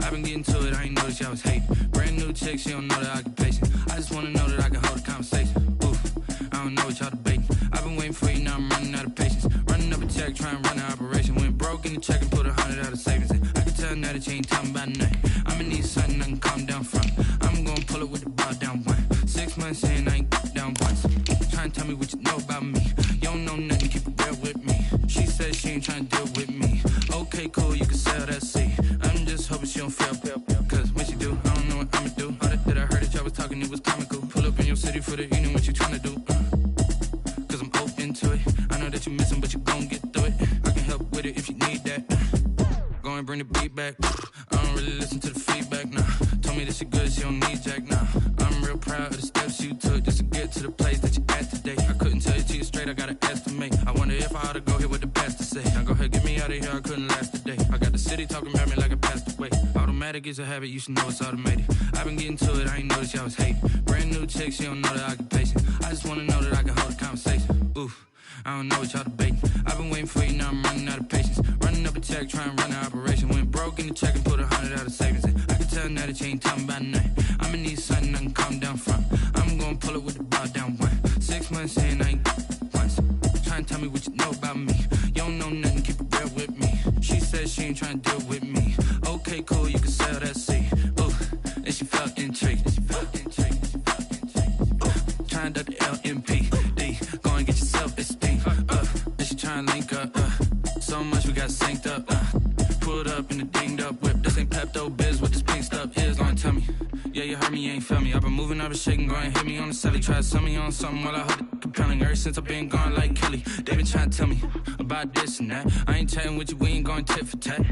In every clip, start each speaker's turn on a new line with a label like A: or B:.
A: I've been getting to it, I ain't noticed y'all was hating. Brand new chick, she don't know the occupation. I just wanna know that I can hold a conversation. Oof, I don't know what y'all debating. I've been waiting for you, now I'm running out of patience. Running up a check, trying to run an operation. Went broke in the check and put 100 out of savings in. I can tell now that you ain't talking about nothing. I'ma need something I can calm down from. I'm gonna pull it with the bar down one. 6 months in, I ain't down once. Trying to tell me what you know about me. You don't know nothing, keep it real with me. She said she ain't trying to deal with me. Okay, cool, you can sell that seat. I'm just hoping she don't fail. Cause when she do, I don't know what I'ma do. All that I heard that y'all was talking, it was comical. Pull up in your city for the evening, what you trying to do? Cause I'm open to it. I know that you missing, but you gon' get through it. I can help with it if you need that. Go and bring the beat back. I don't really listen to the feedback, nah. Told me that she good, she don't need jack, nah. I'm real proud of the steps you took just to get to the place that you at today. I couldn't tell you to you straight, I gotta estimate. I wonder if I ought to go here with the best to say. Now go ahead, get me out of here, I couldn't last a day. I got the city talking about me like I passed away. Automatic is a habit, you should know it's automated. I've been getting to it, I ain't noticed y'all was hating. Brand new chick, she don't know the occupation. I just wanna know that I can hold a conversation. Oof, I don't know what y'all debating. I've been waiting for you, now I'm running out of patience. Running up a check, trying to run an operation. Went broke in the check and put 100 out of savings in. I can tell now that you ain't talking about nothing. I'ma need something I can calm down from. I'm gonna pull it with the bar down one. 6 months in, I ain't once. Trying to tell me what you know about me. You don't know nothing, keep it real with me. She said she ain't trying to deal with me. Okay, cool, you can sell that seat. Ooh, and she felt intrigued. Trying to duck the LMPD. Go and get your self-esteem. And she trying to link up. So much we got synced up. Pulled up in the dinged up whip. This ain't Pepto-Biz, what this pink stuff is. Gonna tell me. Yeah, you heard me, you ain't feel me. I've been moving, I've been shaking, go and hit me on the celly. Try to sell me on something while I hold it compelling. Ever since I've been gone like Kelly. They been trying to tell me about this and that. I ain't chatting with you, we ain't going tit for tat.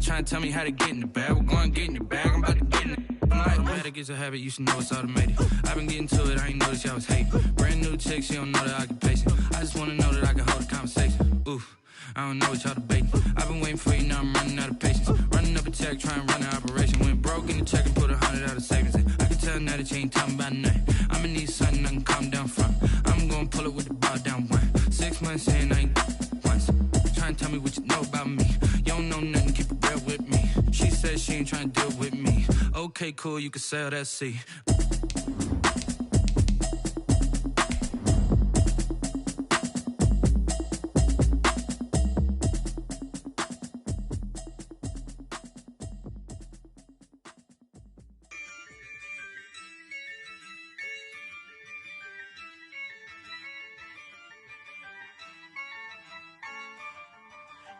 A: Trying to tell me how to get in the bag. We're going to get in the bag, I'm about to get in it. Automatic is a habit, you should know it's automated. I've been getting to it, I ain't noticed y'all was hating. Brand new chick, she don't know the occupation. I just wanna know that I can hold a conversation. Oof, I don't know what y'all debating. I've been waiting for you, now I'm running out of patience. Running up a check, trying to run an operation. Went broke in the check and put 100 out of savings in. I can tell now that you ain't talking about nothing. I'ma need something I can calm down from. I'm gonna pull it with the bar down one. 6 months in, I ain't once. Trying to tell me what you know about me. You don't know nothing, keep it real with me. She said she ain't trying to deal with me. Okay, cool, you can sell that seat.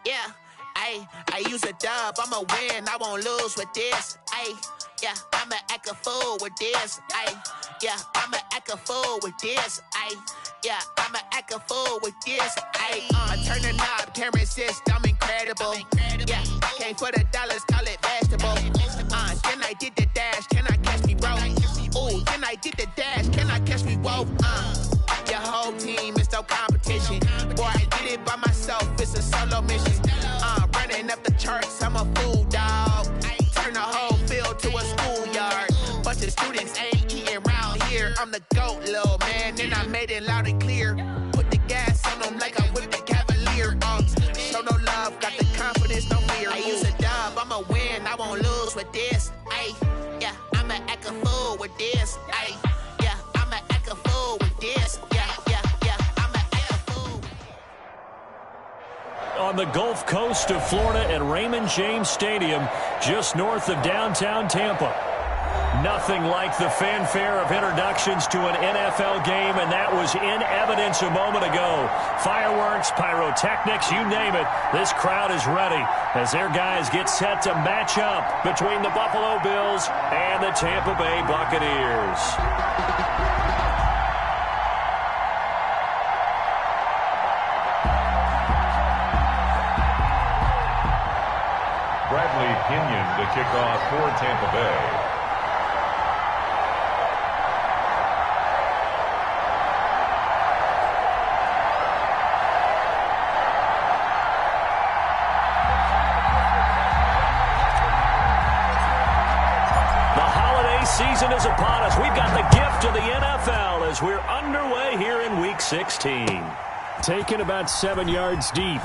B: Yeah, I use a dub, I'ma win, I won't lose with this. Yeah, I'ma act a fool with this. Yeah, I'ma act a fool with this. Yeah, I'ma act a fool with this. I turn the knob, camera assist, I'm incredible. Yeah, came for the dollars, call it vegetable. Then I did the dash, can I catch me, bro? Ooh, then I did the dash, can I catch me, whoa? Your whole team is no competition. Boy, I did it by myself, it's a solo mission. Running up the charts, I'm a fool, dog. Turn the whole field to a schoolyard. Bunch of students ain't eating round here. I'm the GOAT, little man, and I made it loud and clear. Put the gas on them like I whipped the Cavalier. Show no love, got the confidence, no fear. I use a dub, I'ma win, I won't lose with this. Yeah, I'ma act a fool with this. Yeah, I'ma act a fool with this.
C: On the Gulf Coast of Florida at Raymond James Stadium, just north of downtown Tampa. Nothing like the fanfare of introductions to an NFL game, and that was in evidence a moment ago. Fireworks, pyrotechnics, you name it. This crowd is ready as their guys get set to match up between the Buffalo Bills and the Tampa Bay Buccaneers.
D: Bradley Pinion to kick off for Tampa Bay.
C: The holiday season is upon us. We've got the gift of the NFL as we're underway here in Week 16. Taken about 7 yards deep.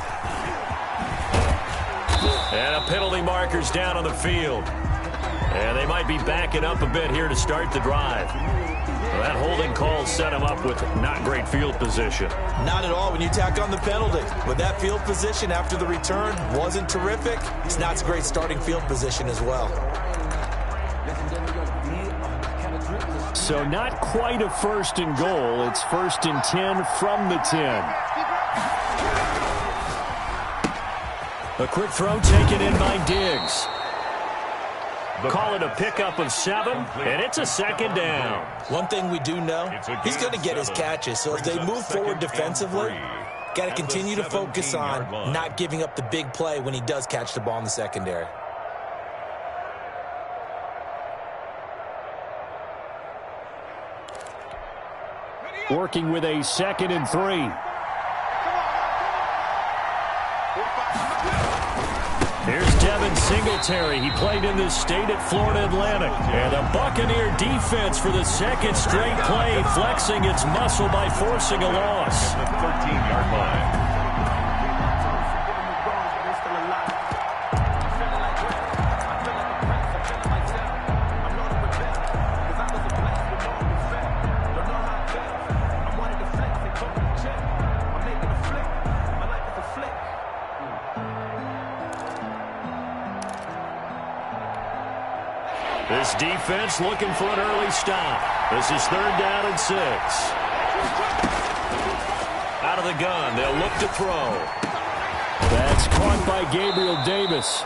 C: And a penalty marker's down on the field. And they might be backing up a bit here to start the drive. Well, that holding call set him up with not great field position.
E: Not at all when you tack on the penalty. But that field position after the return wasn't terrific. It's not a great starting field position as well.
C: So not quite a first and goal. It's 1st and 10 from the 10. A quick throw taken in by Diggs. Call it a pickup of 7, and it's a 2nd down.
E: One thing we do know, he's going to get his catches. So as they move forward defensively, got to continue to focus on not giving up the big play when he does catch the ball in the secondary.
C: Working with a 2nd and 3. Here's Devin Singletary. He played in this state at Florida Atlantic. And the Buccaneer defense for the 2nd straight play, flexing its muscle by forcing a loss.
D: The 13-yard line.
C: This defense looking for an early stop. This is 3rd down and 6. Out of the gun, they'll look to throw. That's caught by Gabriel Davis.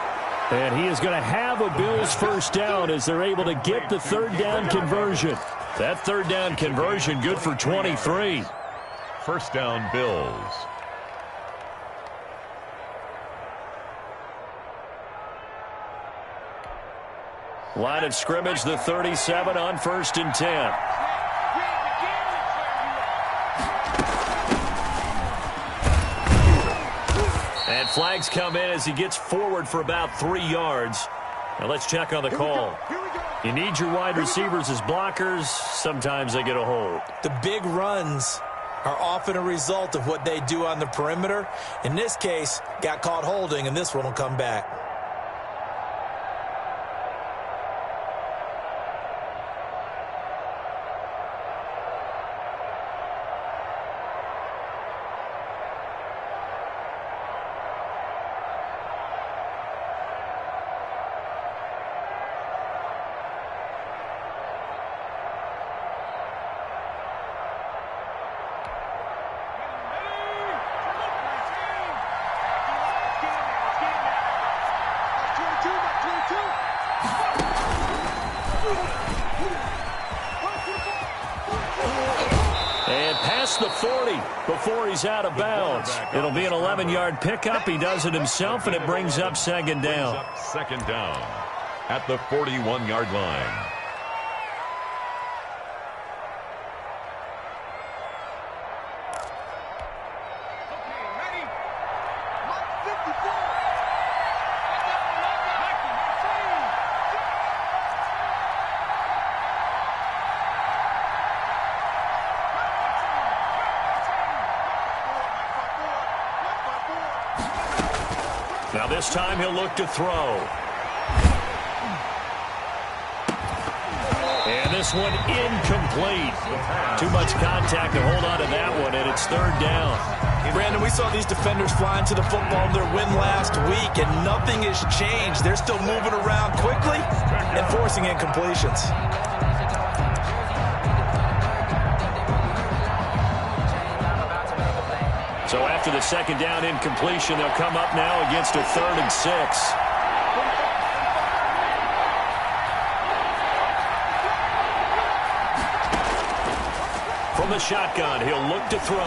C: And he is going to have a Bills first down as they're able to get the 3rd down conversion. That 3rd down conversion good for 23.
D: First down, Bills.
C: Line of scrimmage, the 37 on 1st and 10. And flags come in as he gets forward for about 3 yards. Now let's check on the call. You need your wide receivers as blockers. Sometimes they get a hold.
E: The big runs are often a result of what they do on the perimeter. In this case, got caught holding, and this one will come back.
C: And past the 40 before he's out of bounds. It'll be an 11-yard pickup. He does it himself, and it brings up 2nd down.
D: 2nd down at the 41-yard line.
C: Now this time he'll look to throw. And this one incomplete. Too much contact to hold on to that one, and it's 3rd down.
E: Brandon, we saw these defenders flying to the football in their win last week, and nothing has changed. They're still moving around quickly and forcing incompletions.
C: So after the 2nd down incompletion, they'll come up now against a 3rd and 6. From the shotgun, he'll look to throw.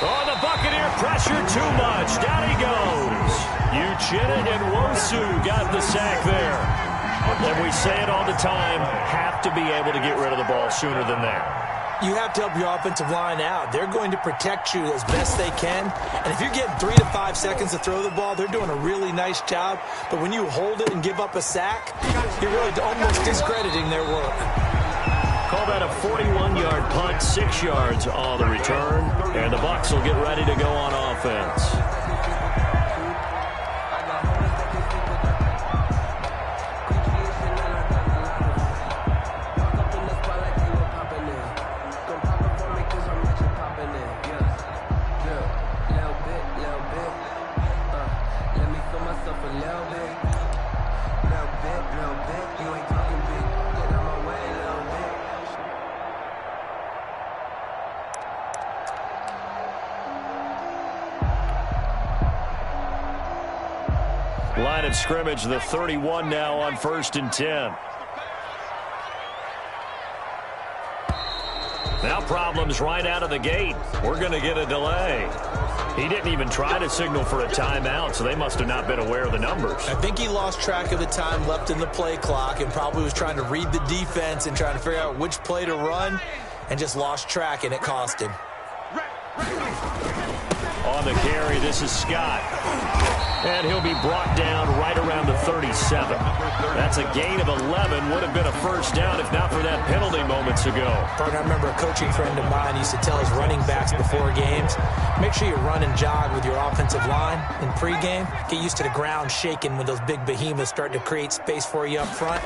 C: Oh, the Buccaneer pressure too much. Down he goes. Uchenna and Wosu got the sack there. And we say it all the time, have to be able to get rid of the ball sooner than that.
E: You have to help your offensive line out. They're going to protect you as best they can. And if you're getting 3 to 5 seconds to throw the ball, they're doing a really nice job. But when you hold it and give up a sack, you're really almost discrediting their work.
C: Call that a 41-yard punt, 6 yards on the return. And the Bucs will get ready to go on offense. of scrimmage, the 31 now on 1st and 10. Now problems right out of the gate. We're going to get a delay. He didn't even try to signal for a timeout, so they must have not been aware of the numbers.
E: I think he lost track of the time left in the play clock and probably was trying to read the defense and trying to figure out which play to run and just lost track, and it cost him.
C: On the carry, this is Scott. And he'll be brought down right around the 37. That's a gain of 11. Would have been a first down if not for that penalty moments ago.
E: Partner, I remember a coaching friend of mine used to tell his running backs before games, make sure you run and jog with your offensive line in pregame. Get used to the ground shaking when those big behemoths start to create space for you up front.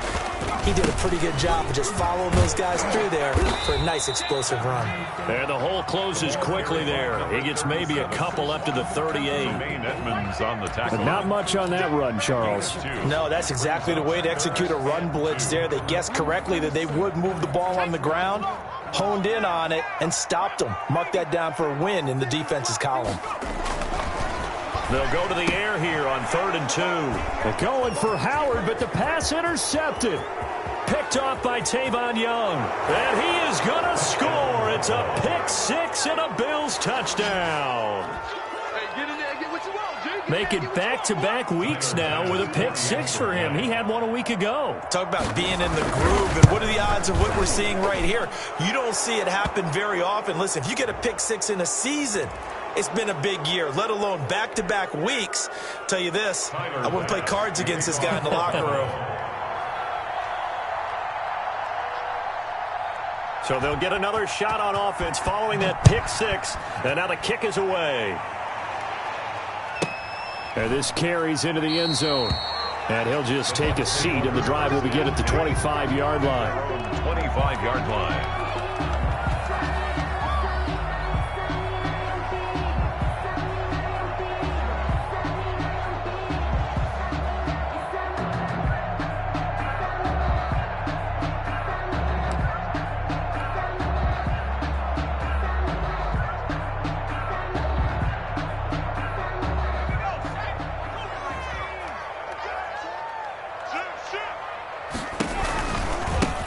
E: He did a pretty good job of just following those guys through there for a nice explosive run.
C: And the hole closes quickly there. He gets maybe a couple up to the 38.
D: Edmonds on the tackle.
C: But not much on that run, Charles.
E: No, that's exactly the way to execute a run blitz there. They guessed correctly that they would move the ball on the ground, honed in on it, and stopped them. Mark that down for a win in the defense's column.
C: They'll go to the air here on 3rd and 2. They're going for Howard, but the pass intercepted. Picked off by Tavon Young. And he is going to score. It's a pick six and a Bills touchdown. Make it back-to-back weeks now with a pick six for him. He had one a week ago.
E: Talk about being in the groove, and what are the odds of what we're seeing right here? You don't see it happen very often. Listen, if you get a pick six in a season, it's been a big year, let alone back-to-back weeks. Tell you this, I wouldn't play cards against this guy in the locker room.
C: So they'll get another shot on offense following that pick six, and now the kick is away. And this carries into the end zone. And he'll just take a seat, and the drive will begin at the 25-yard line.
D: 25-yard line.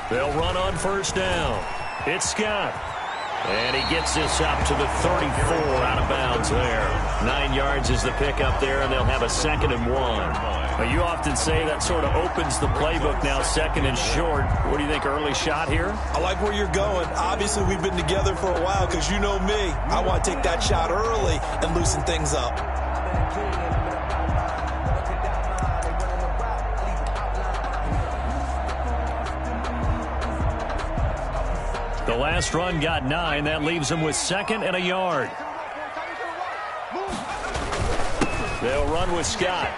C: They'll run on first down. It's Scott. And he gets this up to the 34, out of bounds there. 9 yards is the pickup there, and they'll have a 2nd and 1. Now, you often say that sort of opens the playbook now, 2nd and short. What do you think, early shot here?
E: I like where you're going. Obviously, we've been together for a while because you know me. I want to take that shot early and loosen things up.
C: The last run got 9. That leaves them with 2nd and a yard. They'll run with Scott.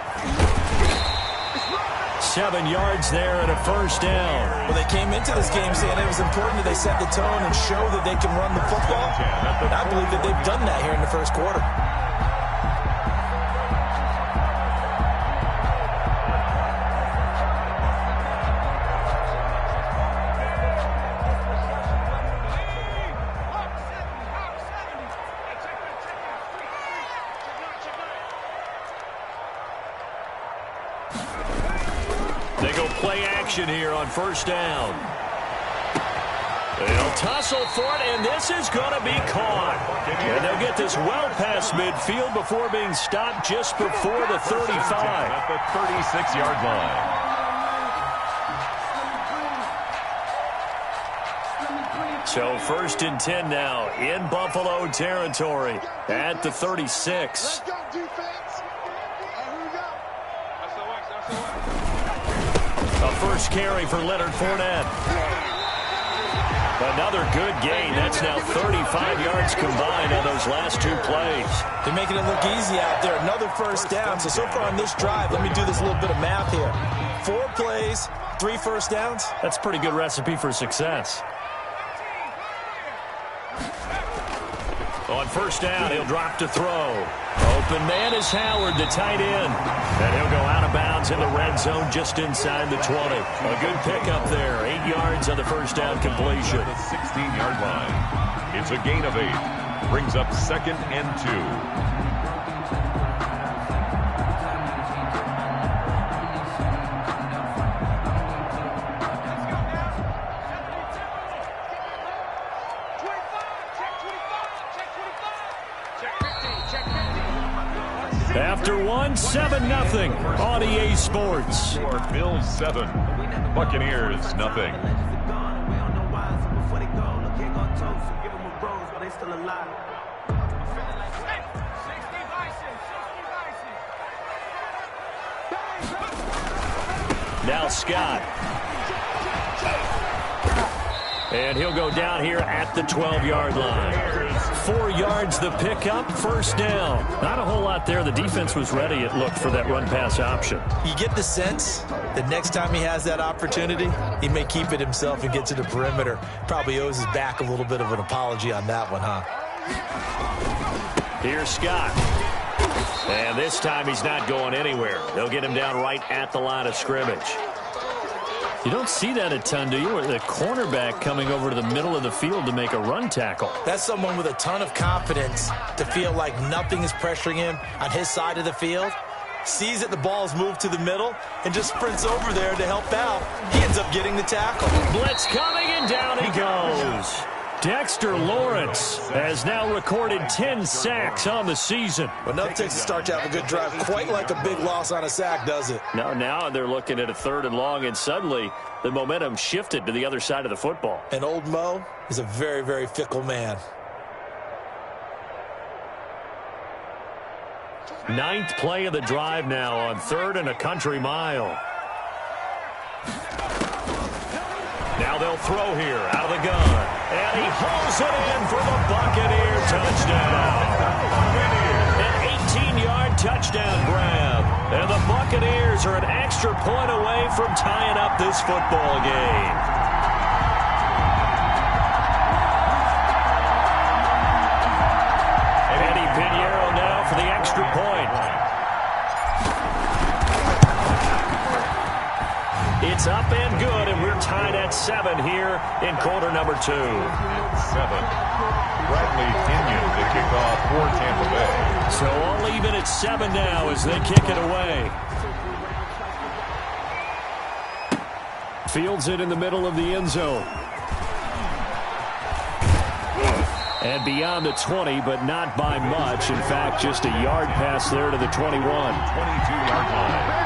C: 7 yards there and a first down.
E: Well, they came into this game saying it was important that they set the tone and show that they can run the football. And I believe that they've done that here in the first quarter.
C: They go play action here on first down. They'll tussle for it, and this is going to be caught. And they'll get this well past midfield before being stopped just before the 35.
D: At the 36-yard line.
C: So 1st and 10 now in Buffalo territory at the 36. A first carry for Leonard Fournette. Another good gain. That's now 35 yards combined on those last 2 plays.
E: They're making it look easy out there. Another first down. So far on this drive, let me do this little bit of math here. 4 plays, 3 first downs.
C: That's a pretty good recipe for success. On first down, he'll drop to throw. Open man is Howard, the tight end. And he'll go out of bounds in the red zone just inside the 20. A good pickup there. 8 yards on the first down completion.
D: The 16-yard line. It's a gain of 8. Brings up 2nd and 2.
C: after one, 7-0 on EA Sports.
D: Bills 7, Buccaneers nothing.
C: Now Scott. And he'll go down here at the 12-yard line. 4 yards the pickup, first down. Not a whole lot there. The defense was ready, it looked, for that run-pass option.
E: You get the sense that next time he has that opportunity, he may keep it himself and get to the perimeter. Probably owes his back a little bit of an apology on that one, huh?
C: Here's Scott. And this time he's not going anywhere. They'll get him down right at the line of scrimmage. You don't see that a ton, do you? Or the cornerback coming over to the middle of the field to make a run tackle.
E: That's someone with a ton of confidence to feel like nothing is pressuring him on his side of the field. Sees that the ball is moved to the middle and just sprints over there to help out. He ends up getting the tackle.
C: Blitz coming, and down he goes. Dexter Lawrence has now recorded 10 sacks on the season.
E: Well, nothing takes a start to have a good drive. Quite like a big loss on a sack, does it?
C: No, now they're looking at a 3rd and long, and suddenly the momentum shifted to the other side of the football.
E: And old Mo is a very, very fickle man.
C: 9th play of the drive now on 3rd and a country mile. Now they'll throw here out of the gun. And he hauls it in for the Buccaneer touchdown. An 18-yard touchdown grab. And the Buccaneers are an extra point away from tying up this football game. Eddie Pinheiro now for the extra point. It's up and good, and we're tied at 7 here in quarter number 2. 7.
D: Bradley Kenyon to kick off for Tampa Bay.
C: So all even at 7 now as they kick it away. Fields it in the middle of the end zone. And beyond the 20, but not by much. In fact, just a yard pass there to the 21.
D: 22-yard line.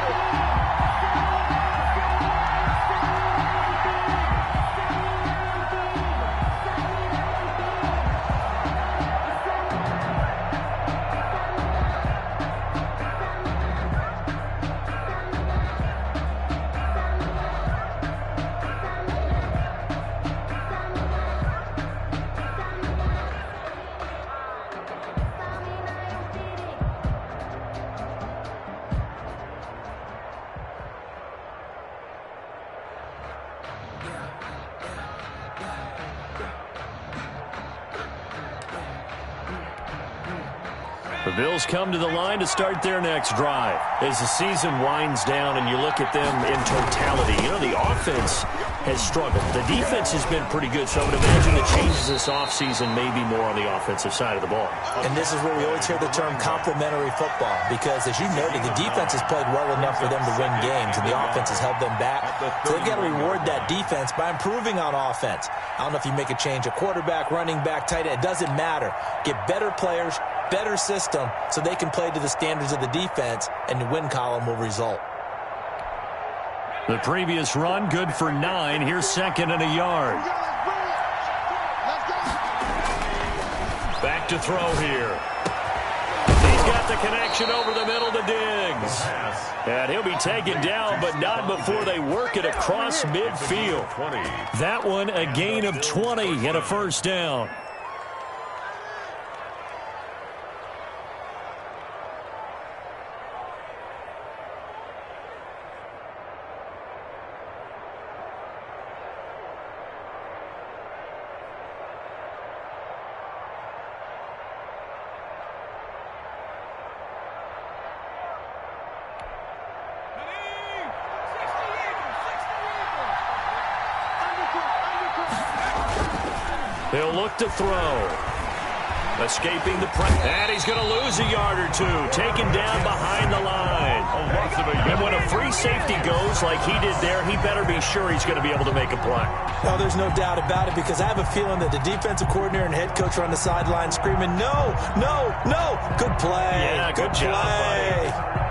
C: The Bills come to the line to start their next drive. As the season winds down and you look at them in totality, you know, the offense has struggled. The defense has been pretty good, so I would imagine the changes this offseason may be more on the offensive side of the ball.
E: And this is where we always hear the term complementary football, because as you noted, the defense has played well enough for them to win games, and the offense has held them back. So they've got to reward that defense by improving on offense. I don't know if you make a change at quarterback, running back, tight end. It doesn't matter. Get better players, better system, so they can play to the standards of the defense, and the win column will result.
C: The previous run, good for 9. Here's 2nd and a yard. Back to throw here. He's got the connection over the middle to Diggs. And he'll be taken down, but not before they work it across midfield. That one, a gain of 20 and a first down. He'll look to throw. Escaping the pressure. And he's going to lose a yard or two. Taken down behind the line. And when a free safety goes like he did there, he better be sure he's going to be able to make a play.
E: No, there's no doubt about it, because I have a feeling that the defensive coordinator and head coach are on the sideline screaming, no, no, no. Good play.
C: Yeah, good job, buddy.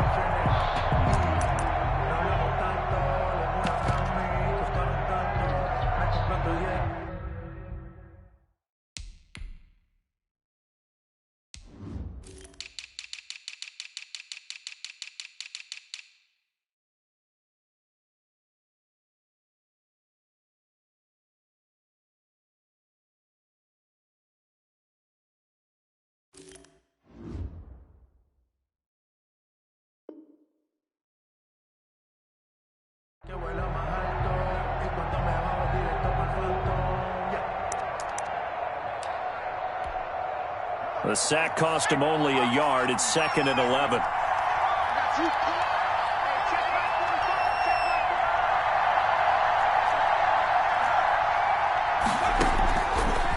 C: The sack cost him only a yard. It's 2nd and 11.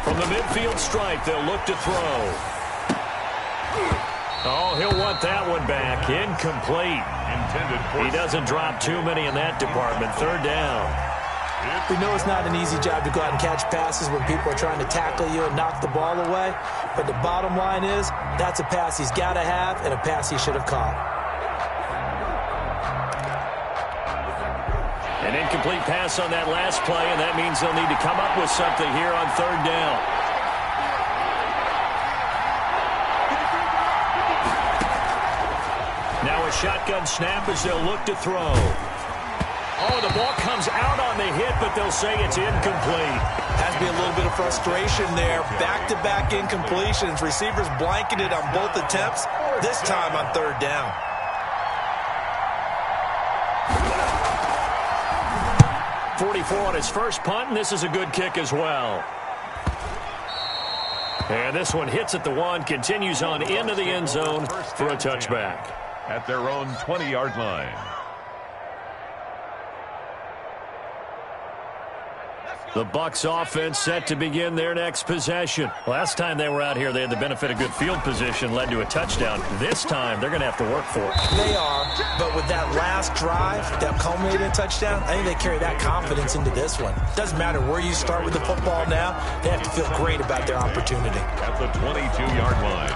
C: From the midfield stripe, they'll look to throw. Oh, he'll want that one back. Incomplete. He doesn't drop too many in that department. 3rd down.
E: We know it's not an easy job to go out and catch passes when people are trying to tackle you and knock the ball away. But the bottom line is, that's a pass he's got to have and a pass he should have caught.
C: An incomplete pass on that last play, and that means they'll need to come up with something here on 3rd down. Now a shotgun snap as they'll look to throw. Oh, the ball comes out on the hit, but they'll say it's incomplete.
E: Has to be a little bit of frustration there. Back-to-back incompletions. Receivers blanketed on both attempts, this time on 3rd down.
C: .44 on his first punt, and this is a good kick as well. And this one hits at the 1, continues on into the end zone for a touchback.
D: At their own 20-yard line.
C: The Bucs offense set to begin their next possession. Last time they were out here, they had the benefit of good field position, led to a touchdown. This time, they're going to have to work for it.
E: They are, but with that last drive that culminated in a touchdown, I think they carry that confidence into this one. Doesn't matter where you start with the football now, they have to feel great about their opportunity.
D: At the 22-yard line.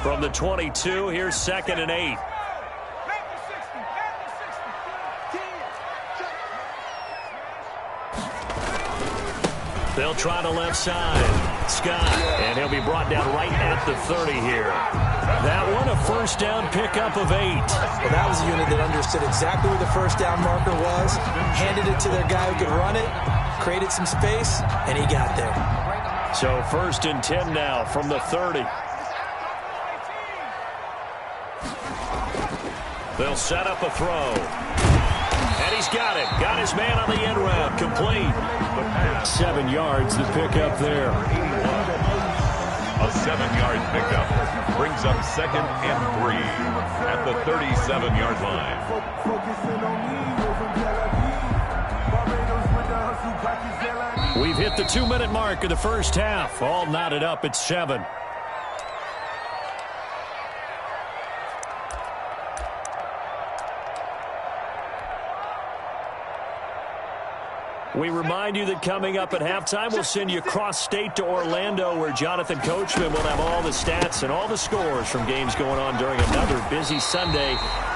C: From the 22, here's 2nd and 8. They'll try the left side. Scott, and he'll be brought down right at the 30 here. That one, a first down pickup of 8.
E: Well, that was a unit that understood exactly where the first down marker was, handed it to their guy who could run it, created some space, and he got there.
C: So 1st and 10 now from the 30. They'll set up a throw. And he's got it. Got his man on the end route. Complete. 7 yards to pick up there.
D: A 7-yard pickup brings up 2nd and 3 at the 37-yard line.
C: We've hit the 2-minute mark of the first half. All knotted up at 7. We remind you that coming up at halftime, we'll send you cross-state to Orlando, where Jonathan Coachman will have all the stats and all the scores from games going on during another busy Sunday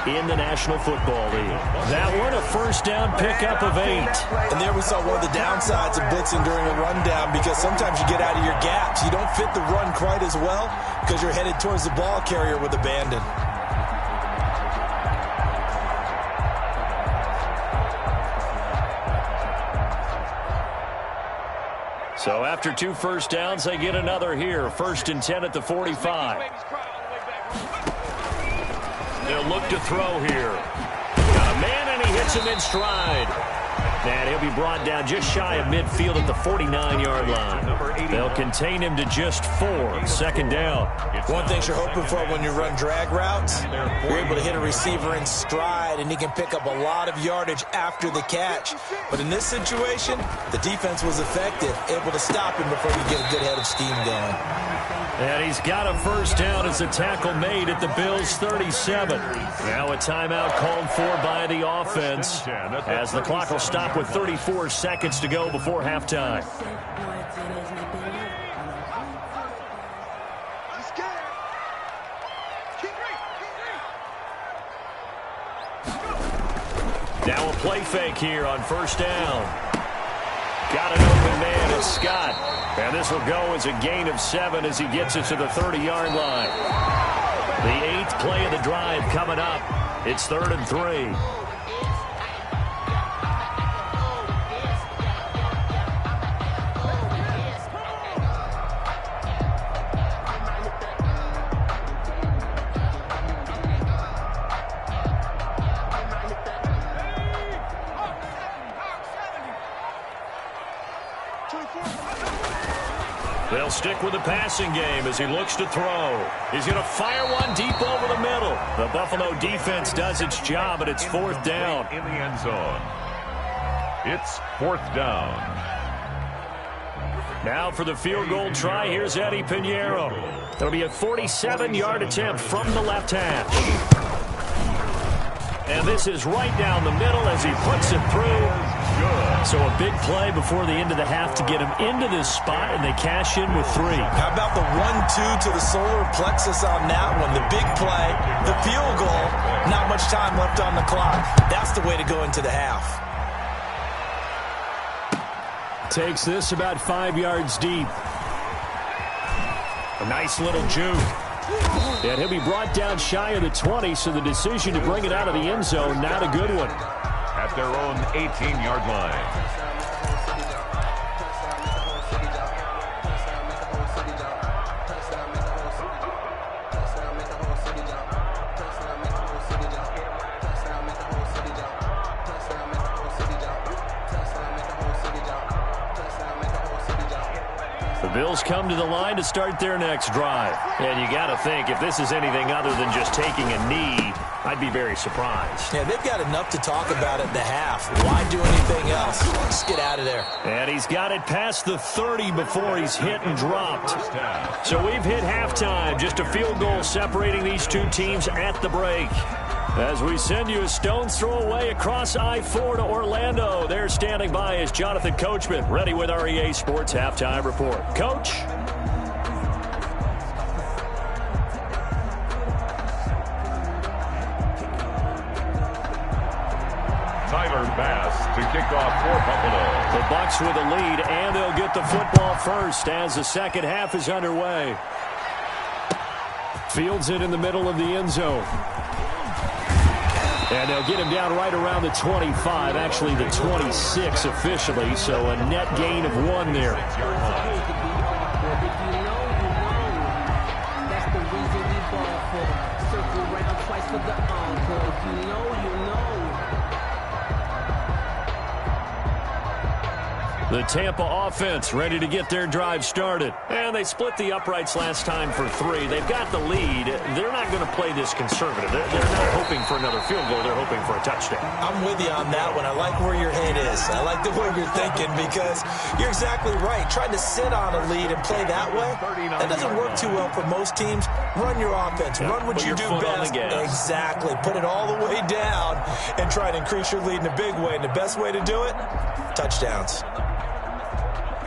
C: in the National Football League. That one, a first down pickup of 8.
E: And there we saw one of the downsides of blitzing during a rundown, because sometimes you get out of your gaps. You don't fit the run quite as well because you're headed towards the ball carrier with abandon.
C: So after 2 first downs, they get another here. 1st and 10 at the 45. They'll look to throw here. Got a man, and he hits him in stride. And he'll be brought down just shy of midfield at the 49-yard line. They'll contain him to just 4. Second down.
E: One thing you're hoping for when you run drag routes, you're able to hit a receiver in stride, and he can pick up a lot of yardage after the catch. But in this situation, the defense was effective, able to stop him before you get a good head of steam going.
C: And he's got a first down as a tackle made at the Bills' 37. Now a timeout called for by the offense as the clock will stop with 34 seconds to go before halftime. Now a play fake here on first down. Got an open man, it's Scott. And this will go as a gain of 7 as he gets it to the 30-yard line. The 8th play of the drive coming up. It's 3rd and 3. They'll stick with the passing game as he looks to throw. He's going to fire one deep over the middle. The Buffalo defense does its job, and it's 4th down.
D: In the end zone. It's 4th down.
C: Now for the field goal try, here's Eddie Pinheiro. It'll be a 47-yard attempt from the left hash. And this is right down the middle as he puts it through. So a big play before the end of the half to get him into this spot, and they cash in with 3.
E: How about the 1-2 to the solar plexus on that one? The big play, the field goal, not much time left on the clock. That's the way to go into the half.
C: Takes this about 5 yards deep. A nice little juke. And he'll be brought down shy of the 20, so the decision to bring it out of the end zone, not a good one.
D: At their own 18-yard line.
C: The Bills come to the line to start their next drive. And you got to think, if this is anything other than just taking a knee, I'd be very surprised.
E: Yeah, they've got enough to talk about at the half. Why do anything else? Just get out of there.
C: And he's got it past the 30 before he's hit and dropped. So we've hit halftime. Just a field goal separating these two teams at the break. As we send you a stone's throw away across I-4 to Orlando. There standing by is Jonathan Coachman, ready with our EA Sports Halftime Report. Coach?
D: To kick off for Buffalo.
C: The Bucs with a lead, and they'll get the football first as the second half is underway. Fields it in the middle of the end zone. And they'll get him down right around the 25, actually the 26 officially, so a net gain of 1 there.
F: That's the reason we ball for. Circle right twice for the encore. You know.
C: The Tampa offense ready to get their drive started. And they split the uprights last time for 3. They've got the lead. They're not going to play this conservative. They're not hoping for another field goal. They're hoping for a touchdown.
E: I'm with you on that one. I like where your head is. I like the way you're thinking because you're exactly right. Trying to sit on a lead and play that way, that doesn't work too well for most teams. Run your offense. Run what you do best. Exactly. Put it all the way down and try to increase your lead in a big way. And the best way to do it, touchdowns.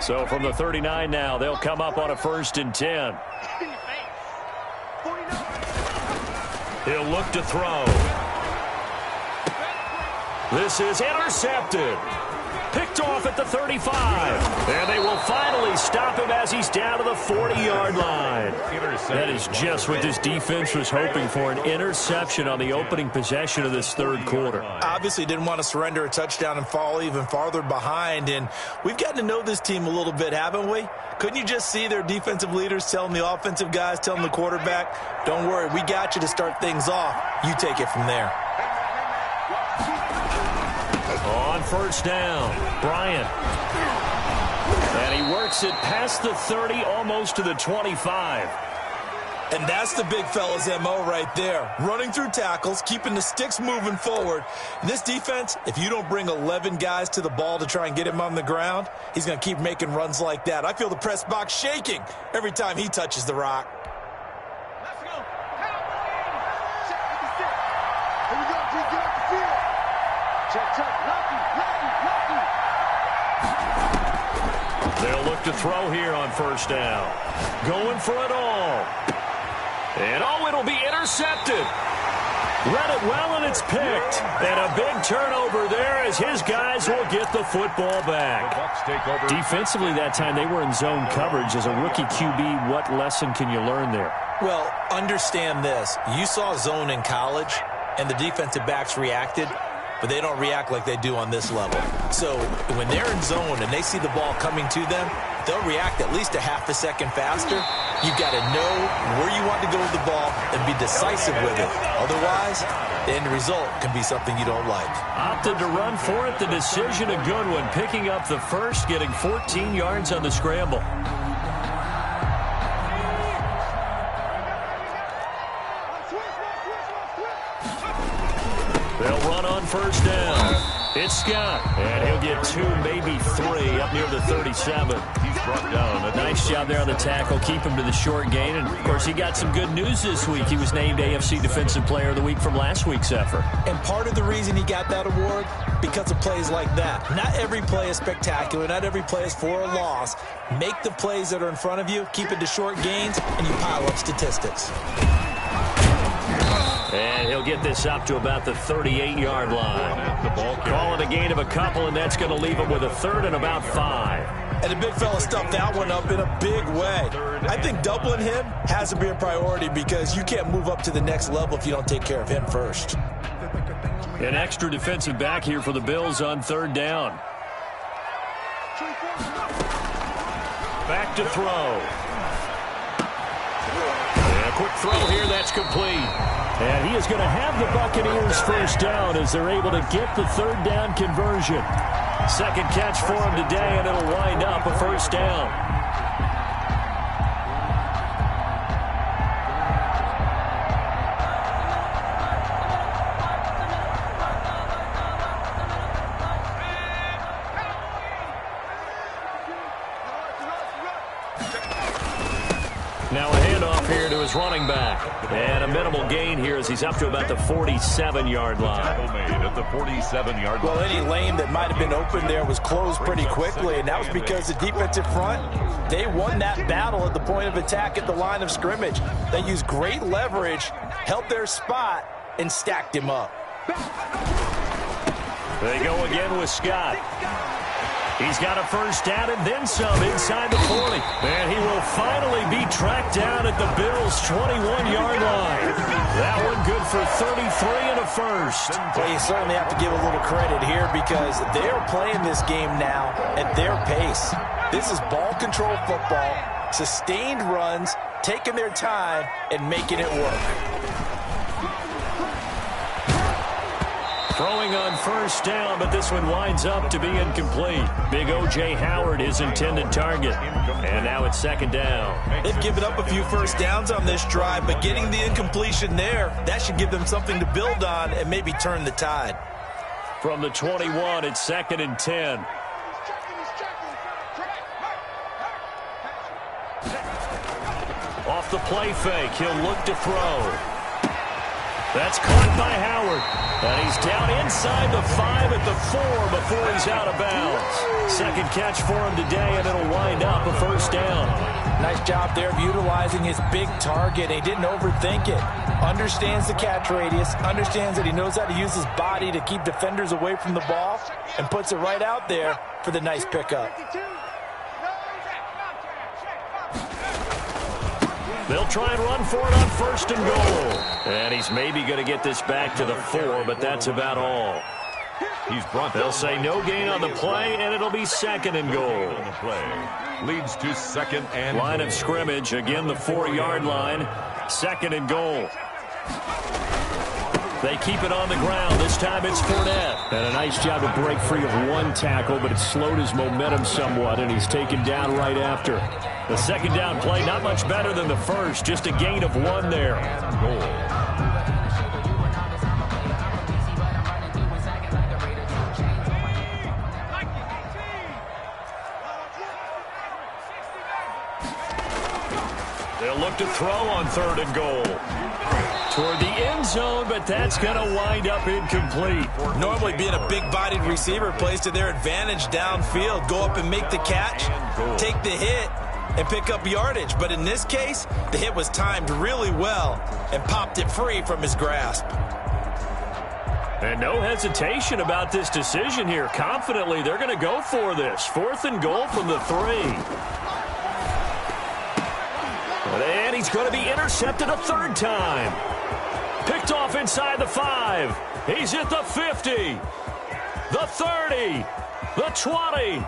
C: So from the 39 now, they'll come up on a 1st and 10. He'll look to throw. This is intercepted. Picked off at the 35. And they will finally stop him as he's down to the 40-yard line. That is just what this defense was hoping for, an interception on the opening possession of this 3rd quarter.
E: Obviously didn't want to surrender a touchdown and fall even farther behind. And we've gotten to know this team a little bit, haven't we? Couldn't you just see their defensive leaders telling the offensive guys, telling the quarterback, don't worry, we got you to start things off. You take it from there.
C: On on first down. Bryant. And he works it past the 30, almost to the 25.
E: And that's the big fella's MO right there. Running through tackles, keeping the sticks moving forward. In this defense, if you don't bring 11 guys to the ball to try and get him on the ground, he's going to keep making runs like that. I feel the press box shaking every time he touches the rock.
G: Let's go. Check the stick. Here we go, G. Get off the field. Check. Lucky.
C: They'll look to throw here on first down. Going for it all. And it'll be intercepted. Read it well, and it's picked. And a big turnover there as his guys will get the football back. Defensively that time, they were in zone coverage. As a rookie QB, what lesson can you learn there?
E: Well, understand this. You saw zone in college, and the defensive backs reacted, but they don't react like they do on this level. So when they're in zone and they see the ball coming to them, they'll react at least a half a second faster. You've got to know where you want to go with the ball and be decisive with it. Otherwise, the end result can be something you don't like.
C: Opted to run for it. The decision, a good one. Picking up the first, getting 14 yards on the scramble. They'll run on first down. It's Scott, and he'll get 2, maybe 3 up near the 37.
D: He's brought down.
C: Nice job there on the tackle. Keep him to the short gain. And, of course, he got some good news this week. He was named AFC Defensive Player of the Week from last week's effort.
E: And part of the reason he got that award, because of plays like that. Not every play is spectacular. Not every play is for a loss. Make the plays that are in front of you, keep it to short gains, and you pile up statistics.
C: And he'll get this up to about the 38-yard line. Call it a gain of a couple, and that's going to leave him with a third and about 5.
E: And the big fella stuffed that one up in a big way. I think doubling him has to be a priority because you can't move up to the next level if you don't take care of him first.
C: An extra defensive back here for the Bills on third down. Back to throw. And a quick throw here, that's complete. And he is going to have the Buccaneers first down as they're able to get the third down conversion. Second catch for him today, and it'll wind up a first down. Now a handoff here to his running back. And a minimal gain here as he's up to about the 47-yard line.
D: At the 47-yard line.
E: Well, any lane that might have been open there was closed pretty quickly, and that was because the defensive front, they won that battle at the point of attack at the line of scrimmage. They used great leverage, held their spot, and stacked him up.
C: They go again with Scott. He's got a first down and then some inside the 40. And he will finally be tracked down at the Bills' 21-yard line. That one good for 33 and a first.
E: Well, you certainly have to give a little credit here because they're playing this game now at their pace. This is ball control football, sustained runs, taking their time, and making it work.
C: Throwing on first down, but this one winds up to be incomplete. Big O.J. Howard, his intended target. And now it's second down.
E: They've given up a few first downs on this drive, but getting the incompletion there, that should give them something to build on and maybe turn the tide.
C: From the 21, it's second and 10. Off the play fake, he'll look to throw. That's caught by Howard. And he's down inside the 5 at the 4 before he's out of bounds. Second catch for him today, and it'll wind up a first down.
E: Nice job there of utilizing his big target. He didn't overthink it. Understands the catch radius. Understands that he knows how to use his body to keep defenders away from the ball. And puts it right out there for the nice pickup.
C: They'll try and run for it on first and goal. And he's maybe going to get this back to the 4, but that's about all. They'll say no gain on the play, and it'll be second and goal.
D: On the play. Leads to second and
C: line of scrimmage, again the 4-yard line. Second and goal. They keep it on the ground. This time it's Fournette. And a nice job to break free of one tackle, but it slowed his momentum somewhat, and he's taken down right after. The second down play, not much better than the first, just a gain of 1 there.
D: Goal.
C: They'll look to throw on 3rd and goal. Toward the end zone, but that's going to wind up incomplete.
E: Normally being a big-bodied receiver plays to their advantage downfield. Go up and make the catch, take the hit, and pick up yardage. But in this case, the hit was timed really well and popped it free from his grasp.
C: And no hesitation about this decision here. Confidently, they're going to go for this. 4th and goal from the 3. And he's going to be intercepted a 3rd time. Picked off inside the 5. He's at the 50. The 30. The 20.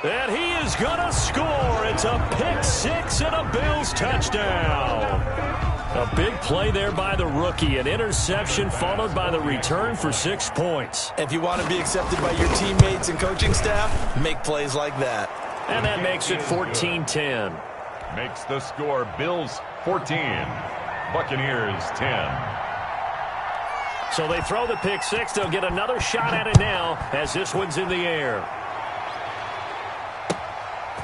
C: And he is going to score. It's a pick 6 and a Bills touchdown. A big play there by the rookie. An interception followed by the return for 6 points.
E: If you want to be accepted by your teammates and coaching staff, make plays like that.
C: And that makes it 14-10.
D: Makes the score Bills 14, Buccaneers 10.
C: So they throw the pick 6. They'll get another shot at it now as this one's in the air.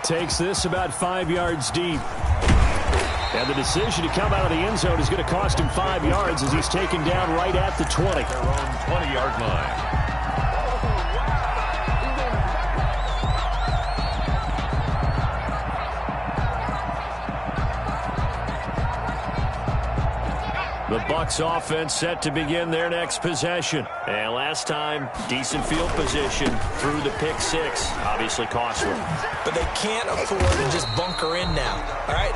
C: Takes this about 5 yards deep. And the decision to come out of the end zone is going to cost him 5 yards as he's taken down right at the 20.
D: Their own 20-yard line.
C: The Bucs offense set to begin their next possession. And last time, decent field position through the pick 6. Obviously costly.
E: But they can't afford to just bunker in now. All right,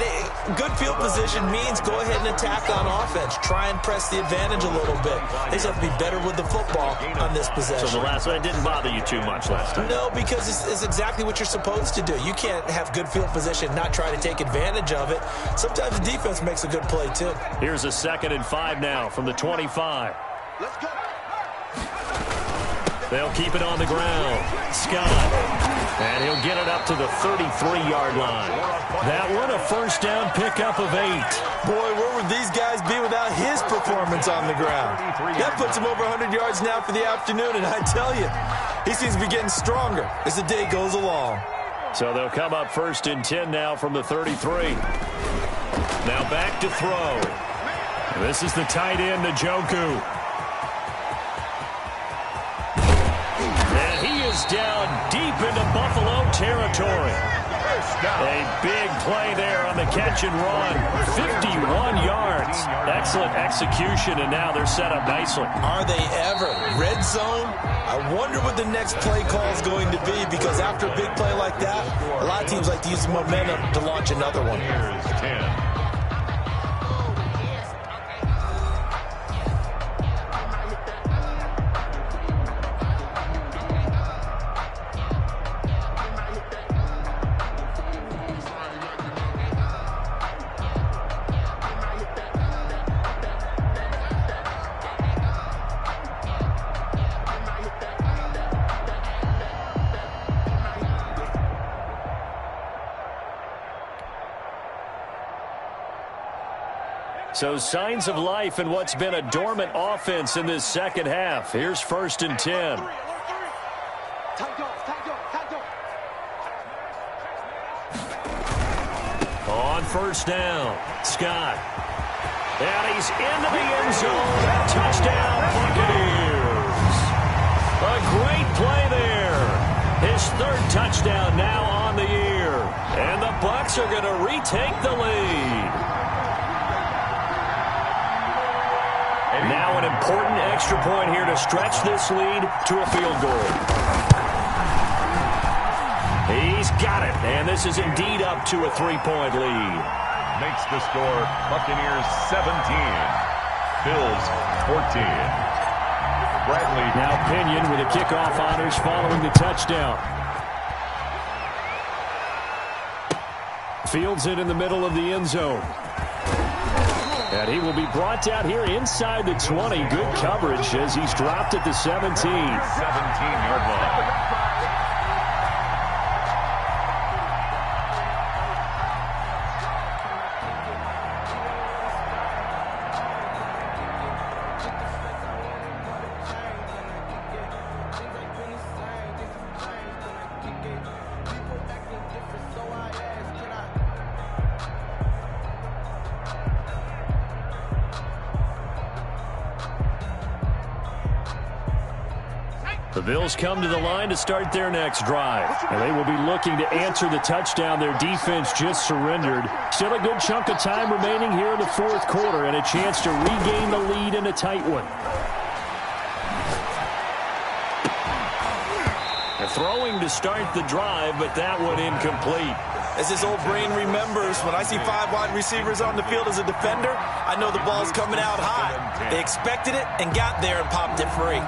E: good field position means go ahead and attack on offense. Try and press the advantage a little bit. They just have to be better with the football on this possession.
C: So the last one didn't bother you too much last time?
E: No, because it's exactly what you're supposed to do. You can't have good field position, not try to take advantage of it. Sometimes the defense makes a good play, too.
C: Here's a 2nd and 5 now from the 25.
G: Let's go.
C: They'll keep it on the ground. Scott. And he'll get it up to the 33-yard line. That one a first down pickup of 8.
E: Boy, where would these guys be without his performance on the ground? That puts him over 100 yards now for the afternoon, and I tell you, he seems to be getting stronger as the day goes along.
C: So they'll come up 1st and 10 now from the 33. Now back to throw. This is the tight end, Njoku. And he is down deep into Buffalo territory. A big play there on the catch and run. 51 yards. Excellent execution, and now they're set up nicely.
E: Are they ever? Red zone? I wonder what the next play call is going to be, because after a big play like that, a lot of teams like to use the momentum to launch another one.
D: Here's 10.
C: So signs of life in what's been a dormant offense in this second half. Here's 1st and 10. On 1st down, Scott. And he's into the end zone. Touchdown, Buccaneers. A great play there. His 3rd touchdown now on the year. And the Bucs are going to retake the lead. Now an important extra point here to stretch this lead to a field goal. He's got it, and this is indeed up to a 3-point lead.
D: Makes the score Buccaneers 17, Bills 14. Bradley.
C: Now Pinion with the kickoff honors following the touchdown. Fields it in the middle of the end zone. And he will be brought down here inside the 20. Good coverage as he's dropped at the 17.
D: 17-yard line.
C: The Bills come to the line to start their next drive. And they will be looking to answer the touchdown their defense just surrendered. Still a good chunk of time remaining here in the fourth quarter and a chance to regain the lead in a tight one. They're throwing to start the drive, but that one incomplete.
E: As his old brain remembers, when I see 5 wide receivers on the field as a defender, I know the ball's coming out high. They expected it and got there and popped it free.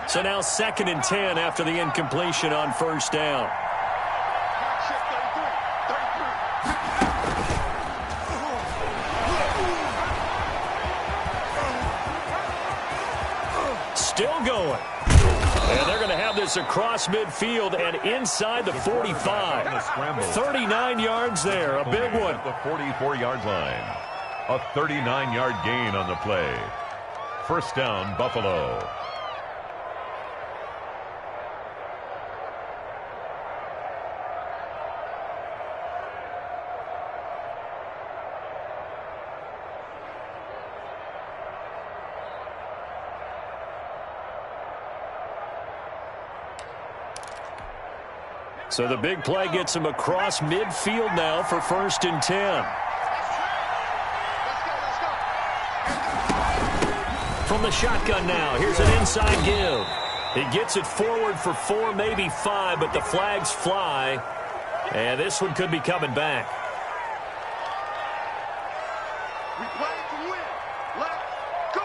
C: So now 2nd and 10 after the incompletion on first down. Still going. And they're going to have this across midfield and inside the 45. 39 yards there, a big one.
D: At the 44-yard line. A 39-yard gain on the play. First down, Buffalo.
C: So the big play gets him across midfield now for 1st and 10. From the shotgun now, here's an inside give. He gets it forward for 4, maybe 5, but the flags fly. And this one could be coming back.
G: We play to win. Let's go.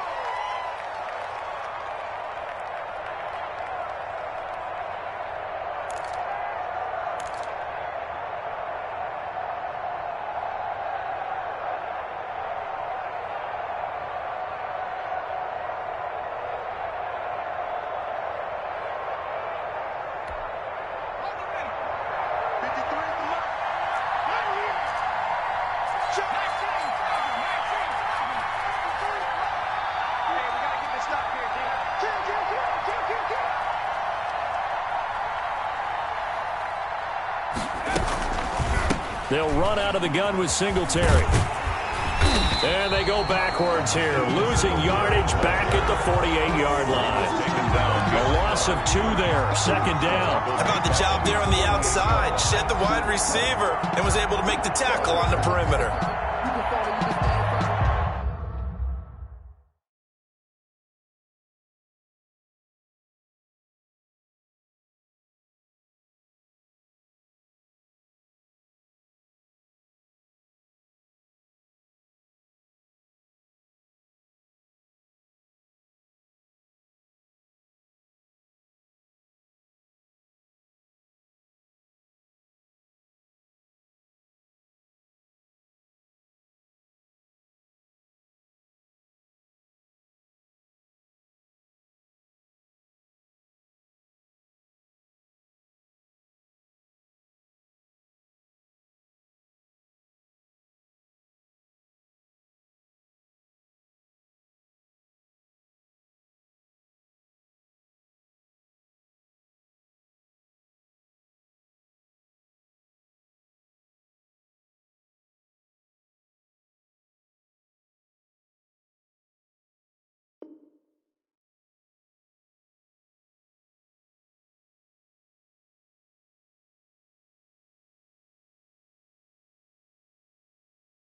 C: They'll run out of the gun with Singletary. And they go backwards here, losing yardage back at the 48-yard line. A loss of 2 there, 2nd down.
E: How about the job there on the outside? Shed the wide receiver and was able to make the tackle on the perimeter.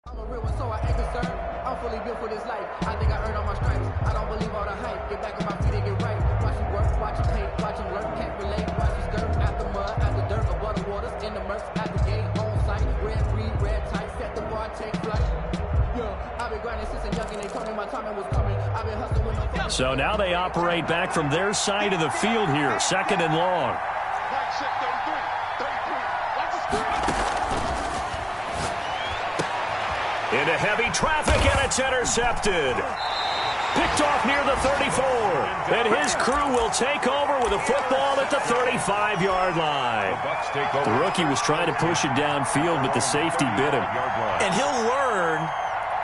F: I'm a real one, so I ain't concerned. I'm fully built for this life. I think I earned all my stripes. I don't believe all the hype. Get back on my feet and get right. Watch you work, watch
C: So now they operate back from their side of the field here, second and long. Into heavy traffic, and it's intercepted. Picked off near the 34. And his crew will take over with a football at the 35-yard line. The rookie was trying to push it downfield, but the safety bit him.
E: And he'll learn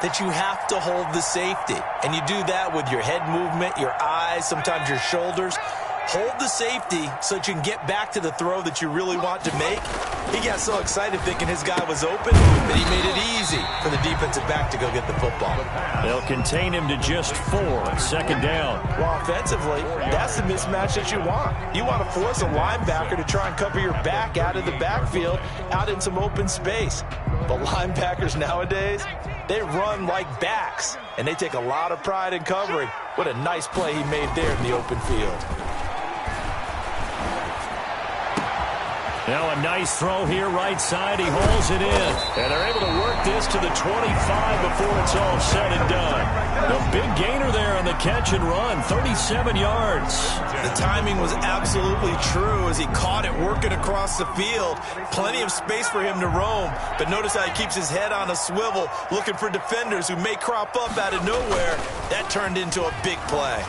E: that you have to hold the safety. And you do that with your head movement, your eyes, sometimes your shoulders. Hold the safety so that you can get back to the throw that you really want to make. He got so excited thinking his guy was open that he made it easy for the defensive back to go get the football.
C: They'll contain him to just 4, second down.
E: Well, offensively, that's the mismatch that you want. You want to force a linebacker to try and cover your back out of the backfield, out in some open space. But linebackers nowadays, they run like backs, and they take a lot of pride in covering. What a nice play he made there in the open field.
C: Now a nice throw here, right side. He hauls it in. And they're able to work this to the 25 before it's all said and done. The big gainer there on the catch and run, 37 yards.
E: The timing was absolutely true as he caught it working across the field. Plenty of space for him to roam. But notice how he keeps his head on a swivel, looking for defenders who may crop up out of nowhere. That turned into a big play.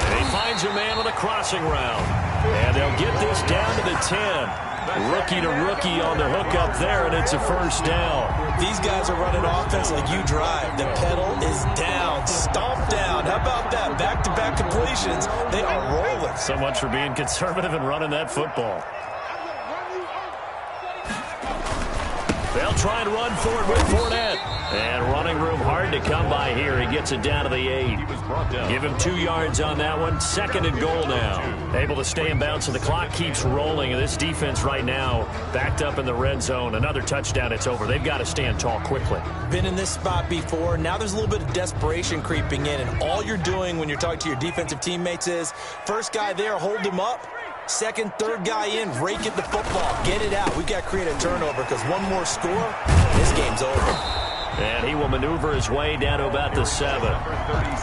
C: And he finds a man with a crossing route. And they'll get this down to the 10. Rookie to rookie on the hook up there, and it's a first down.
E: These guys are running offense like you drive. The pedal is down, stomp down. How about that? Back-to-back completions. They are rolling.
C: So much for being conservative and running that football. They'll try and run for it with Fournette. And running room hard to come by here. He gets it down to the 8. Give him 2 yards on that one. Second and goal now. Able to stay in bounds, and the clock keeps rolling. And this defense right now backed up in the red zone. Another touchdown, it's over. They've got to stand tall quickly.
E: Been in this spot before. Now there's a little bit of desperation creeping in. And all you're doing when you're talking to your defensive teammates is, first guy there, hold him up. Second, third guy in, rake at the football. Get it out. We've got to create a turnover because one more score, this game's over.
C: And he will maneuver his way down to about the 7.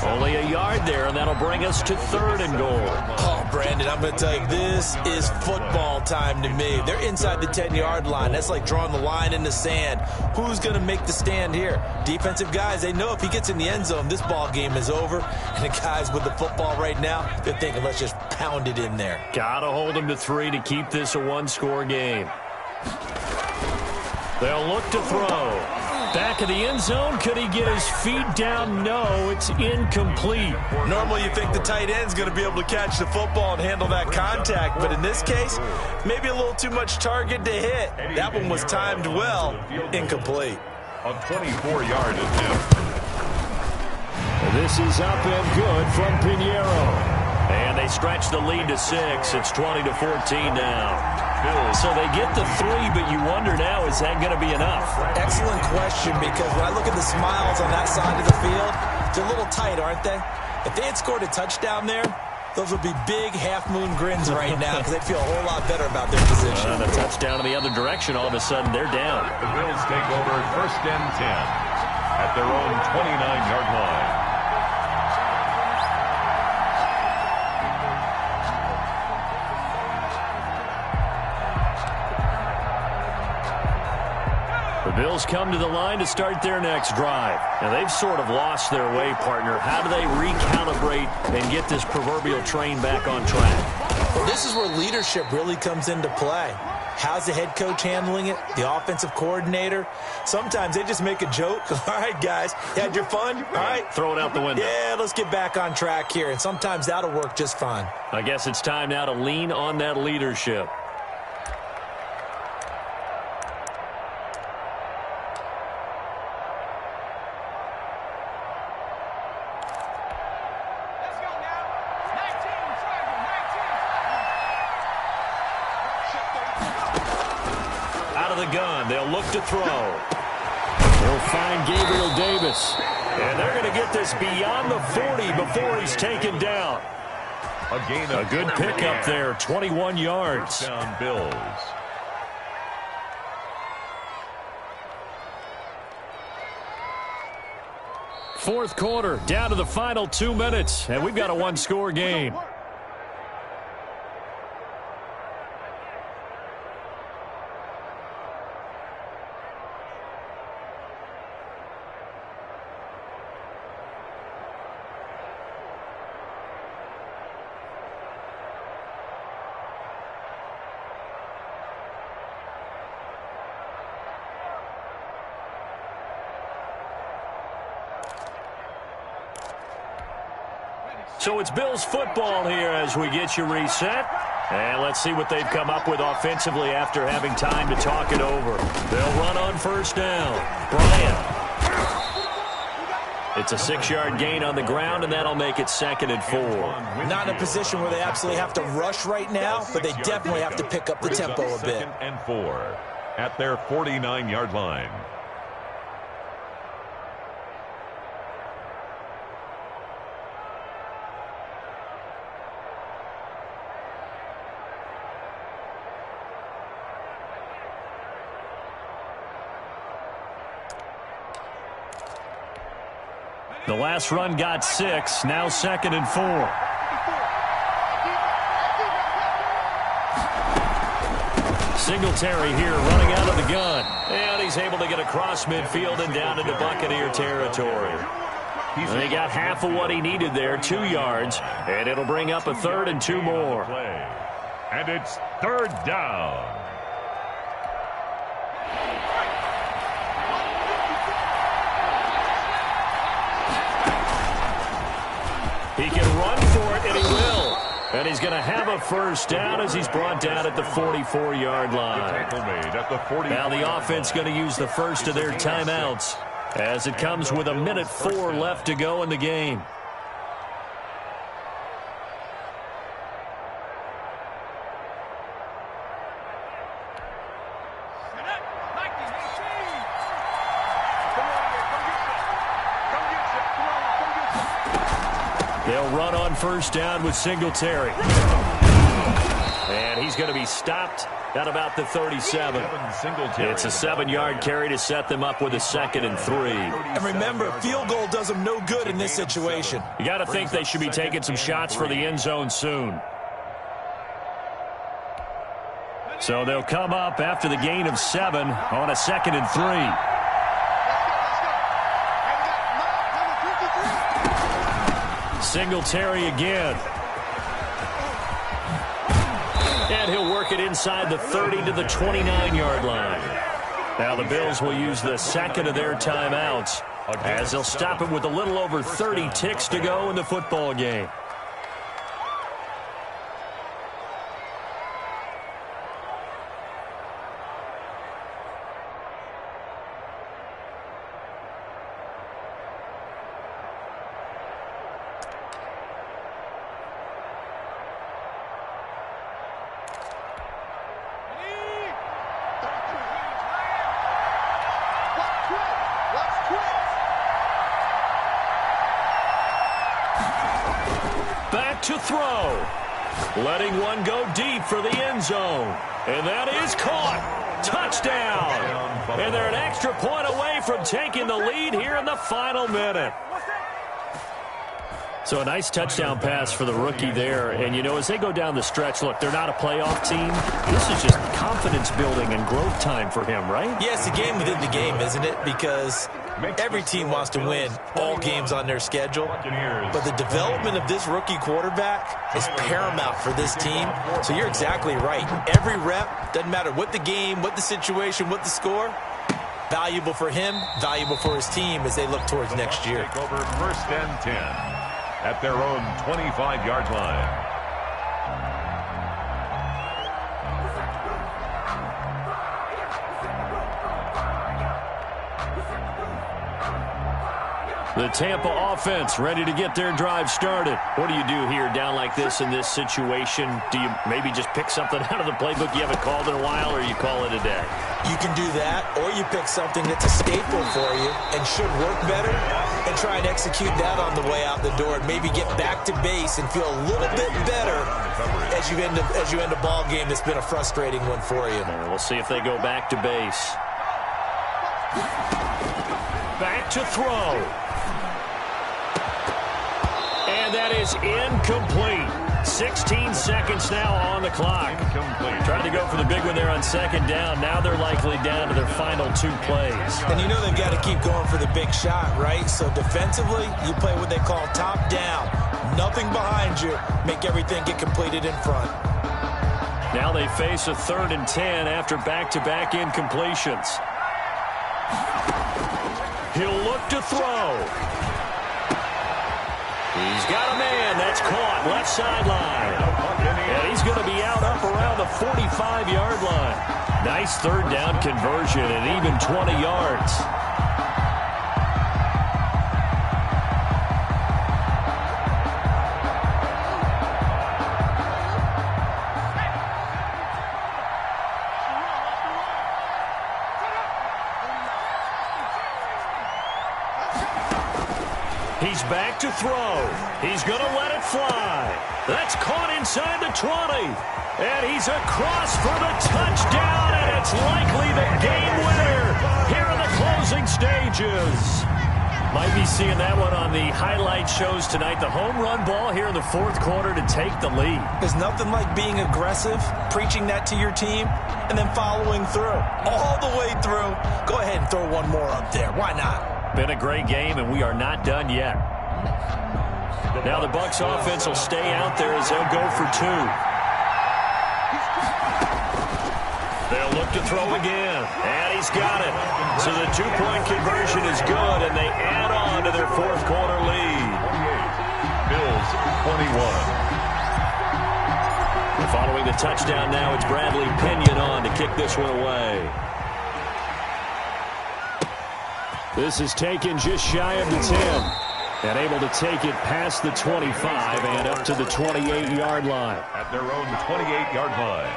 C: Only a yard there, and that'll bring us to third and goal.
E: Oh, Brandon, I'm going to tell you, this is football time to me. They're inside the 10-yard line. That's like drawing the line in the sand. Who's going to make the stand here? Defensive guys, they know if he gets in the end zone, this ball game is over. And the guys with the football right now, they're thinking, let's just pound it in there.
C: Got to hold him to 3 to keep this a one-score game. They'll look to throw. Back of the end zone. Could he get his feet down? No, it's incomplete.
E: Normally you think the tight end's going to be able to catch the football and handle that contact, but in this case, maybe a little too much target to hit. That one was timed well. Incomplete.
D: A 24-yard attempt.
C: This is up and good from Pinheiro. And they stretch the lead to 6. It's 20-14 now. So they get the 3, but you wonder now, is that going to be enough?
E: Excellent question, because when I look at the smiles on that side of the field, they're a little tight, aren't they? If they had scored a touchdown there, those would be big half-moon grins right now because they'd feel a whole lot better about their position.
C: The touchdown in the other direction, all of a sudden, they're down.
D: The Bills take over first and 10 at their own 29-yard line.
C: The Bills come to the line to start their next drive. Now, they've sort of lost their way, partner. How do they recalibrate and get this proverbial train back on track?
E: Well, this is where leadership really comes into play. How's the head coach handling it? The offensive coordinator? Sometimes they just make a joke. All right, guys, you had your fun? All right.
C: Throw it out the window.
E: Yeah, let's get back on track here. And sometimes that'll work just fine.
C: I guess it's time now to lean on that leadership. They'll look to throw. They'll find Gabriel Davis. And they're going to get this beyond the 40 before he's taken down. A good pickup there, 21 yards.
D: Down Bills.
C: Fourth quarter, down to the final 2 minutes, and we've got a one-score game. So it's Bills football here as we get you reset. And let's see what they've come up with offensively after having time to talk it over. They'll run on first down. Bryant. It's a 6-yard gain on the ground, and that'll make it 2nd and 4.
E: Not in a position where they absolutely have to rush right now, but they definitely have to pick up the tempo a bit.
D: 2nd and 4 at their 49-yard line.
C: The last run got 6, now 2nd and 4. Singletary here running out of the gun. And he's able to get across midfield and down into Buccaneer territory. They got half of what he needed there, 2 yards, and it'll bring up a 3rd and 2 more.
D: And it's 3rd down.
C: He can run for it, and he will. And he's going to have a first down as he's brought down at the 44-yard line. Now the offense going to use the first of their timeouts as it comes with 1:04 left to go in the game. They'll run on first down with Singletary. And he's going to be stopped at about the 37. It's a 7-yard carry to set them up with a 2nd and 3.
E: And remember, field goal does them no good in this situation.
C: You got to think they should be taking some shots for the end zone soon. So they'll come up after the gain of 7 on a 2nd and 3. Singletary again. And he'll work it inside the 30 to the 29-yard line. Now the Bills will use the 2nd of their timeouts as they'll stop it with a little over 30 ticks to go in the football game. Back to throw. Letting one go deep for the end zone. And that is caught. Touchdown. And they're an extra point away from taking the lead here in the final minute. So a nice touchdown pass for the rookie there. And, you know, as they go down the stretch, look, they're not a playoff team. This is just confidence building and growth time for him, right?
E: Yeah, it's a game within the game, isn't it? Because every team wants to win all games on their schedule. But the development of this rookie quarterback is paramount for this team. So you're exactly right. Every rep, doesn't matter what the game, what the situation, what the score, valuable for him, valuable for his team as they look towards next year.
D: Take over 1st and 10 at their own 25-yard line.
C: The Tampa offense ready to get their drive started. What do you do here down like this in this situation? Do you maybe just pick something out of the playbook you haven't called in a while, or you call it a day?
E: You can do that, or you pick something that's a staple for you and should work better and try and execute that on the way out the door and maybe get back to base and feel a little bit better as you end a ball game that's been a frustrating one for you.
C: We'll see if they go back to base. Back to throw. And that is incomplete. 16 seconds now on the clock. Trying to go for the big one there on second down. Now they're likely down to their final 2 plays.
E: And you know they've got to keep going for the big shot, right? So defensively, you play what they call top down. Nothing behind you. Make everything get completed in front.
C: Now they face a 3rd and 10 after back-to-back incompletions. He'll look to throw. He's got a man. That's caught left sideline. And he's going to be out up around the 45-yard line. Nice 3rd down conversion and even 20 yards. He's back to throw. He's going to let it fly. That's caught inside the 20. And he's across for the touchdown, and it's likely the game winner here in the closing stages. Might be seeing that one on the highlight shows tonight. The home run ball here in the 4th quarter to take the lead.
E: There's nothing like being aggressive, preaching that to your team, and then following through. All the way through. Go ahead and throw one more up there. Why not?
C: Been a great game, and we are not done yet. Now the Bucs offense will stay out there as they'll go for 2. They'll look to throw again, and he's got it. So the 2-point conversion is good, and they add on to their 4th quarter lead.
D: Bills 21.
C: Following the touchdown now, it's Bradley Pinion on to kick this one away. This is taken just shy of the 10. And able to take it past the 25 and up to the 28-yard line.
D: At their own 28-yard line.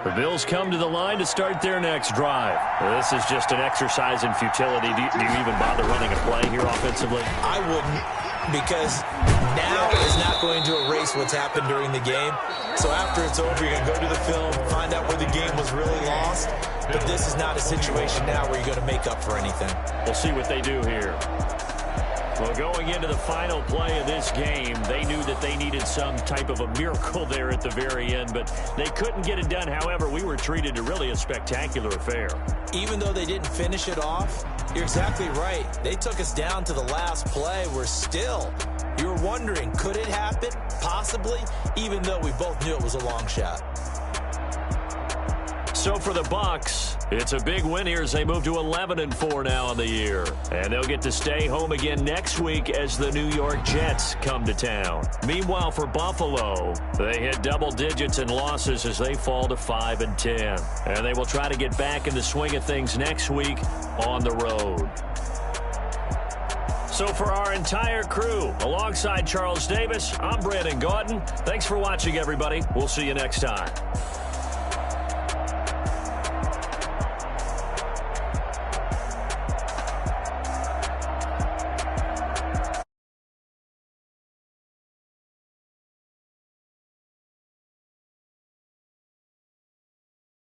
C: The Bills come to the line to start their next drive. This is just an exercise in futility. Do you even bother running a play here offensively?
E: I wouldn't, because now is not going to erase what's happened during the game. So after it's over, you're going to go to the film, find out where the game was really lost. But this is not a situation now where you're going to make up for anything.
C: We'll see what they do here. Well, going into the final play of this game, they knew that they needed some type of a miracle there at the very end, but they couldn't get it done. However, we were treated to really a spectacular affair.
E: Even though they didn't finish it off, you're exactly right. They took us down to the last play. We're still, you were wondering, could it happen? Possibly, even though we both knew it was a long shot.
C: So for the Bucs, it's a big win here as they move to 11-4 now on the year. And they'll get to stay home again next week as the New York Jets come to town. Meanwhile, for Buffalo, they hit double digits in losses as they fall to 5-10. And they will try to get back in the swing of things next week on the road. So for our entire crew, alongside Charles Davis, I'm Brandon Gaudin. Thanks for watching, everybody. We'll see you next time.